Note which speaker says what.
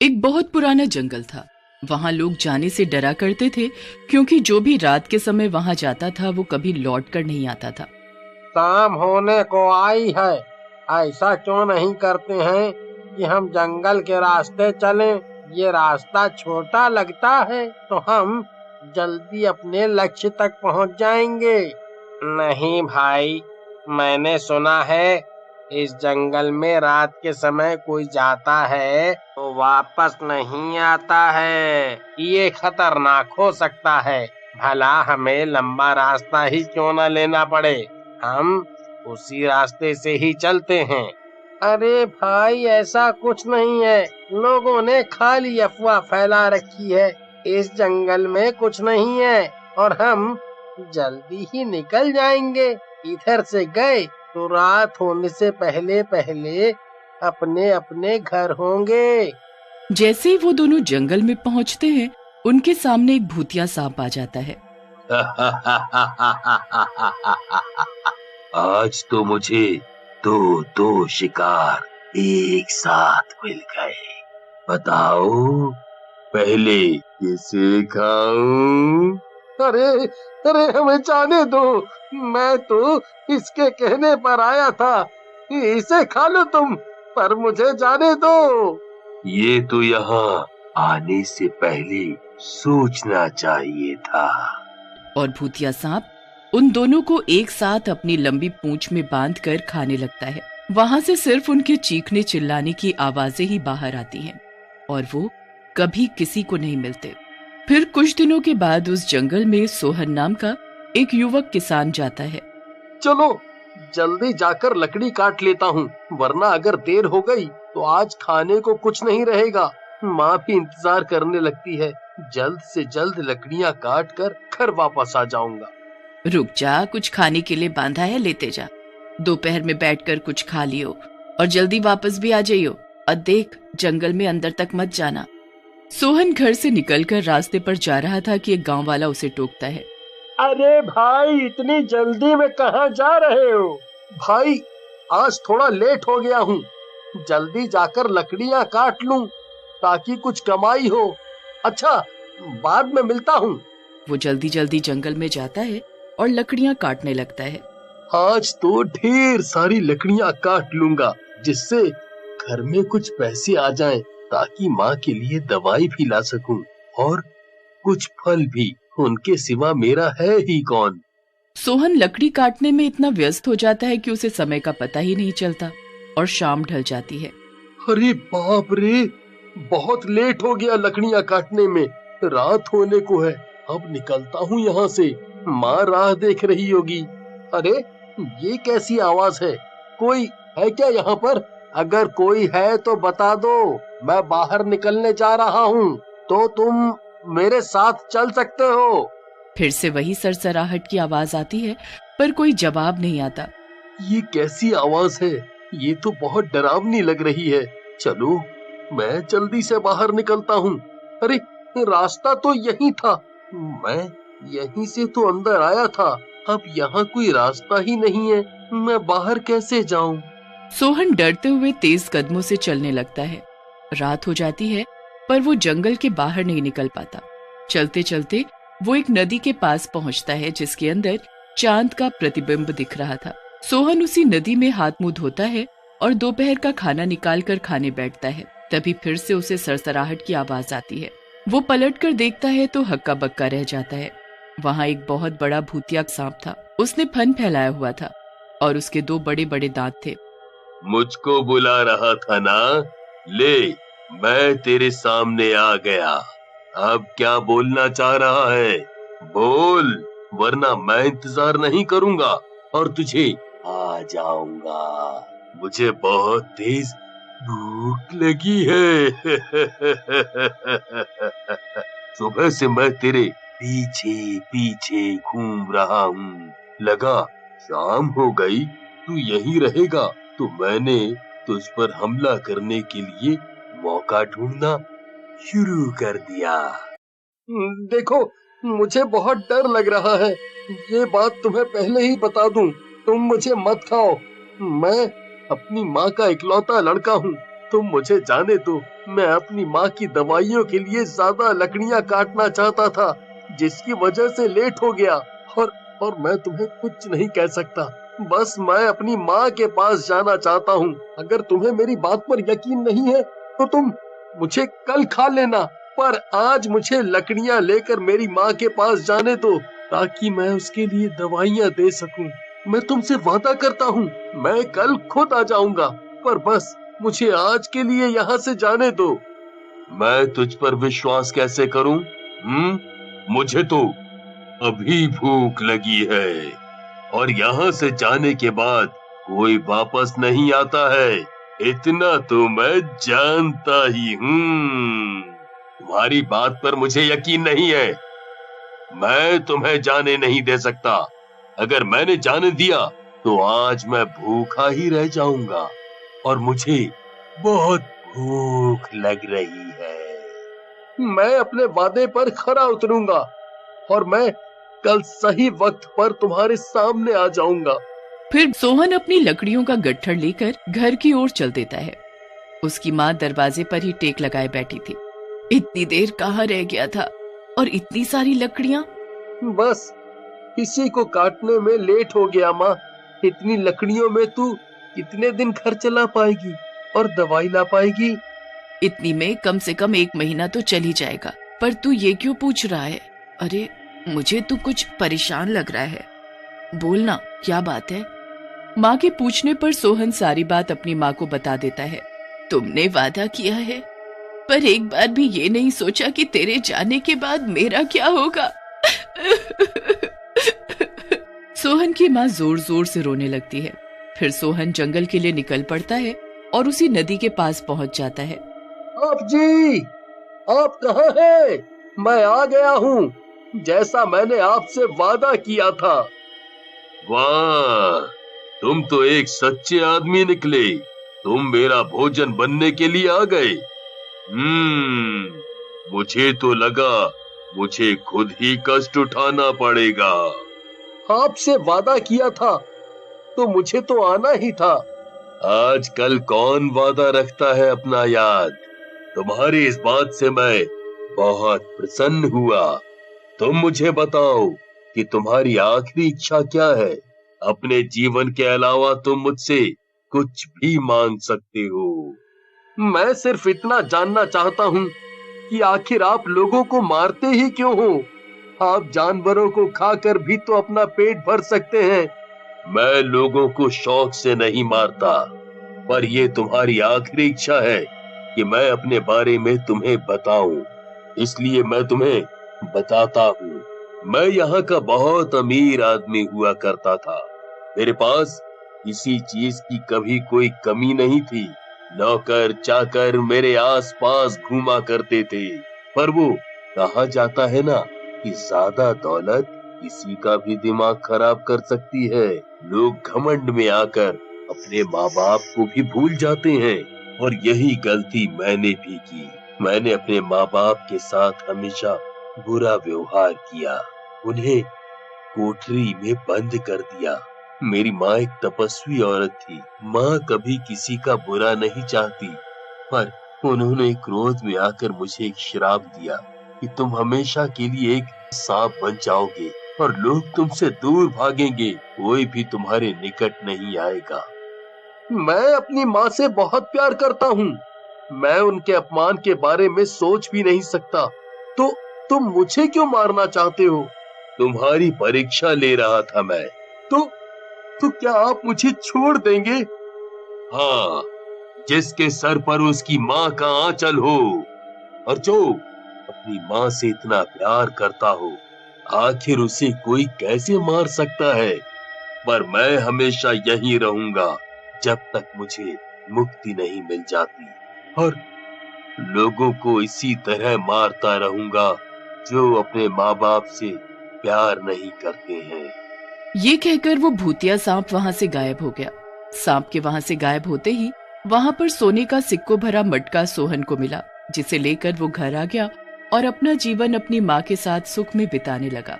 Speaker 1: एक बहुत पुराना जंगल था। वहां लोग जाने से डरा करते थे, क्योंकि जो भी रात के समय वहां जाता था वो कभी लौट कर नहीं आता था।
Speaker 2: शाम होने को आई है, ऐसा क्यों नहीं करते हैं कि हम जंगल के रास्ते चलें? ये रास्ता छोटा लगता है तो हम जल्दी अपने लक्ष्य तक पहुंच जाएंगे। नहीं भाई, मैंने सुना है इस जंगल में रात के समय कोई जाता है तो वापस नहीं आता है। ये खतरनाक हो सकता है। भला हमें लंबा रास्ता ही क्यों न लेना पड़े, हम उसी रास्ते से ही चलते हैं। अरे भाई, ऐसा कुछ नहीं है। लोगों ने खाली अफवाह फैला रखी है। इस जंगल में कुछ नहीं है और हम जल्दी ही निकल जाएंगे। इधर से गए तो रात होने से पहले पहले अपने अपने घर होंगे।
Speaker 1: जैसे ही वो दोनों जंगल में पहुंचते हैं, उनके सामने एक भूतिया सांप आ जाता है।
Speaker 3: आज तो मुझे दो दो शिकार एक साथ मिल गए। बताओ, पहले किसे खाऊं?
Speaker 2: अरे अरे, हमें जाने दो। मैं तो इसके कहने पर आया था, इसे खा लो तुम, पर मुझे जाने दो।
Speaker 3: ये तो यहाँ आने से पहले सोचना चाहिए था।
Speaker 1: और भूतिया सांप उन दोनों को एक साथ अपनी लंबी पूंछ में बांधकर खाने लगता है। वहां से सिर्फ उनके चीखने चिल्लाने की आवाजें ही बाहर आती हैं और वो कभी किसी को नहीं मिलते। फिर कुछ दिनों के बाद उस जंगल में सोहन नाम का एक युवक किसान जाता है।
Speaker 2: चलो जल्दी जाकर लकड़ी काट लेता हूँ, वरना अगर देर हो गई तो आज खाने को कुछ नहीं रहेगा। माँ भी इंतजार करने लगती है। जल्द से जल्द लकड़ियाँ काट कर घर वापस आ जाऊंगा।
Speaker 1: रुक जा, कुछ खाने के लिए बांधा है, लेते जा। दोपहर में बैठकर कुछ खा लियो और जल्दी वापस भी आ जाइयो। और देख, जंगल में अंदर तक मत जाना। सोहन घर से निकलकर रास्ते पर जा रहा था कि एक गांव वाला उसे टोकता है।
Speaker 2: अरे भाई, इतनी जल्दी में कहाँ जा रहे हो? भाई, आज थोड़ा लेट हो गया हूँ। जल्दी जाकर लकड़ियाँ काट लूं ताकि कुछ कमाई हो। अच्छा, बाद में मिलता हूँ।
Speaker 1: वो जल्दी जल्दी जंगल में जाता है और लकड़ियाँ काटने लगता है।
Speaker 2: आज तो ढेर सारी लकड़ियाँ काट लूंगा, जिससे घर में कुछ पैसे आ जाएं, ताकि माँ के लिए दवाई भी ला सकूं और कुछ फल भी। उनके सिवा मेरा है ही कौन।
Speaker 1: सोहन लकड़ी काटने में इतना व्यस्त हो जाता है कि उसे समय का पता ही नहीं चलता और शाम ढल जाती है।
Speaker 2: अरे बाप रे, बहुत लेट हो गया लकड़ियाँ काटने में। रात होने को है। अब निकलता हूँ यहाँ से। माँ राह देख रही होगी। अरे, ये कैसी आवाज है? कोई है क्या यहाँ पर? अगर कोई है तो बता दो, मैं बाहर निकलने जा रहा हूँ, तो तुम मेरे साथ चल सकते हो।
Speaker 1: फिर से वही सरसराहट की आवाज आती है, पर कोई जवाब नहीं आता।
Speaker 2: ये कैसी आवाज है? ये तो बहुत डरावनी लग रही है। चलो, मैं जल्दी से बाहर निकलता हूँ। अरे, रास्ता तो यही था। मैं यहीं से तो अंदर आया था। अब यहाँ कोई रास्ता ही नहीं है। मैं बाहर कैसे जाऊँ?
Speaker 1: सोहन डरते हुए तेज कदमों से चलने लगता है। रात हो जाती है, पर वो जंगल के बाहर नहीं निकल पाता। चलते चलते वो एक नदी के पास पहुंचता है, जिसके अंदर चांद का प्रतिबिंब दिख रहा था। सोहन उसी नदी में हाथ मुंह धोता है और दोपहर का खाना निकाल कर खाने बैठता है। तभी फिर से उसे सरसराहट की आवाज आती है। वो पलट कर देखता है तो हक्का बक्का रह जाता है। वहाँ एक बहुत बड़ा भूतिया सांप था। उसने फन फैलाया हुआ था और उसके दो बड़े बड़े दांत थे।
Speaker 3: मुझको बुला रहा था ना? ले, मैं तेरे सामने आ गया। अब क्या बोलना चाह रहा है? बोल, वरना मैं इंतजार नहीं करूंगा और तुझे आ जाऊंगा। मुझे बहुत तेज भूख लगी है। सुबह से मैं तेरे पीछे पीछे घूम रहा हूँ। लगा शाम हो गई, तू यहीं रहेगा, तो मैंने तुझ पर हमला करने के लिए मौका ढूंढना शुरू कर दिया।
Speaker 2: देखो, मुझे बहुत डर लग रहा है। ये बात तुम्हें पहले ही बता दूं, तुम मुझे मत खाओ। मैं अपनी माँ का इकलौता लड़का हूँ।
Speaker 3: तुम मुझे जाने दो। मैं अपनी माँ की दवाइयों के लिए ज्यादा लकड़ियाँ काटना चाहता था, जिसकी वजह से लेट हो गया। और मैं तुम्हें कुछ नहीं कह सकता। बस मैं अपनी माँ के पास जाना चाहता हूँ। अगर तुम्हें मेरी बात पर यकीन नहीं है तो तुम मुझे कल खा लेना, पर आज मुझे लकड़ियाँ लेकर मेरी माँ के पास जाने दो, ताकि मैं उसके लिए दवाइयाँ दे सकूं। मैं तुमसे वादा करता हूँ, मैं कल खुद आ जाऊंगा, पर बस मुझे आज के लिए यहाँ से जाने दो। मैं तुझ पर विश्वास कैसे करूं? मुझे तो अभी भूख लगी है, और यहाँ से जाने के बाद कोई वापस नहीं आता है, इतना तो मैं जानता ही हूँ। तुम्हारी बात पर मुझे यकीन नहीं है। मैं तुम्हें जाने नहीं दे सकता। अगर मैंने जाने दिया तो आज मैं भूखा ही रह जाऊंगा, और मुझे बहुत भूख लग रही है। मैं अपने वादे पर खरा उतरूंगा, और मैं कल सही वक्त पर तुम्हारे सामने आ जाऊंगा।
Speaker 1: फिर सोहन अपनी लकड़ियों का गट्ठर लेकर घर की ओर चल देता है। उसकी माँ दरवाजे पर ही टेक लगाए बैठी थी। इतनी देर कहाँ रह गया था, और इतनी सारी लकड़ियाँ?
Speaker 3: बस इसी को काटने में लेट हो गया माँ। इतनी लकड़ियों में तू कितने दिन घर चला पाएगी और दवाई ला पाएगी?
Speaker 1: इतनी में कम से कम 1 महीना तो चल ही जाएगा। पर तू ये क्यों पूछ रहा है? अरे मुझे तू कुछ परेशान लग रहा है, बोलना क्या बात है? माँ के पूछने पर सोहन सारी बात अपनी माँ को बता देता है। तुमने वादा किया है, पर एक बार भी ये नहीं सोचा कि तेरे जाने के बाद मेरा क्या होगा। सोहन की माँ जोर जोर से रोने लगती है। फिर सोहन जंगल के लिए निकल पड़ता है और उसी नदी के पास पहुंच जाता है।
Speaker 3: आप जी, आप कहाँ हैं? मैं आ गया हूँ, जैसा मैंने आपसे वादा किया था। वाह, तुम तो एक सच्चे आदमी निकले। तुम मेरा भोजन बनने के लिए आ गए। मुझे तो लगा मुझे खुद ही कष्ट उठाना पड़ेगा। आपसे वादा किया था तो मुझे तो आना ही था। आजकल कौन वादा रखता है अपना याद? तुम्हारी इस बात से मैं बहुत प्रसन्न हुआ। तुम मुझे बताओ कि तुम्हारी आखिरी इच्छा क्या है? अपने जीवन के अलावा तुम मुझसे कुछ भी मांग सकते हो। मैं सिर्फ इतना जानना चाहता हूँ कि आखिर आप लोगों को मारते ही क्यों हो? आप जानवरों को खाकर भी तो अपना पेट भर सकते हैं। मैं लोगों को शौक से नहीं मारता, पर ये तुम्हारी आखिरी इच्छा है कि मैं अपने बारे में तुम्हें बताऊं, इसलिए मैं तुम्हें बताता हूँ। मैं यहाँ का बहुत अमीर आदमी हुआ करता था। मेरे पास किसी चीज की कभी कोई कमी नहीं थी। नौकर चाकर मेरे आसपास घूमा करते थे, पर वो कहा जाता है ना कि ज्यादा दौलत किसी का भी दिमाग खराब कर सकती है। लोग घमंड में आकर अपने माँ बाप को भी भूल जाते हैं, और यही गलती मैंने भी की। मैंने अपने माँ बाप के साथ हमेशा बुरा व्यवहार किया, उन्हें कोठरी में बंद कर दिया। मेरी माँ एक तपस्वी औरत थी। माँ कभी किसी का बुरा नहीं चाहती, पर उन्होंने क्रोध में आकर मुझे एक श्राप दिया कि तुम हमेशा के लिए एक सांप बन जाओगे और लोग तुमसे दूर भागेंगे, कोई भी तुम्हारे निकट नहीं आएगा। मैं अपनी माँ से बहुत प्यार करता हूँ। मैं उनके अपमान के बारे में सोच भी नहीं सकता, तो तुम मुझे क्यों मारना चाहते हो? तुम्हारी परीक्षा ले रहा था मैं। तो क्या आप मुझे छोड़ देंगे? हाँ, जिसके सर पर उसकी माँ का आंचल हो, और जो अपनी माँ से इतना प्यार करता हो, आखिर उसे कोई कैसे मार सकता है? पर मैं हमेशा यहीं रहूंगा जब तक मुझे मुक्ति नहीं मिल जाती, और लोगों को इसी तरह मारता रहूंगा जो अपने माँ बाप से प्यार नहीं करते हैं।
Speaker 1: ये कहकर वो भूतिया सांप वहाँ से गायब हो गया। सांप के वहाँ से गायब होते ही वहाँ पर सोने का सिक्कों भरा मटका सोहन को मिला, जिसे लेकर वो घर आ गया और अपना जीवन अपनी माँ के साथ सुख में बिताने लगा।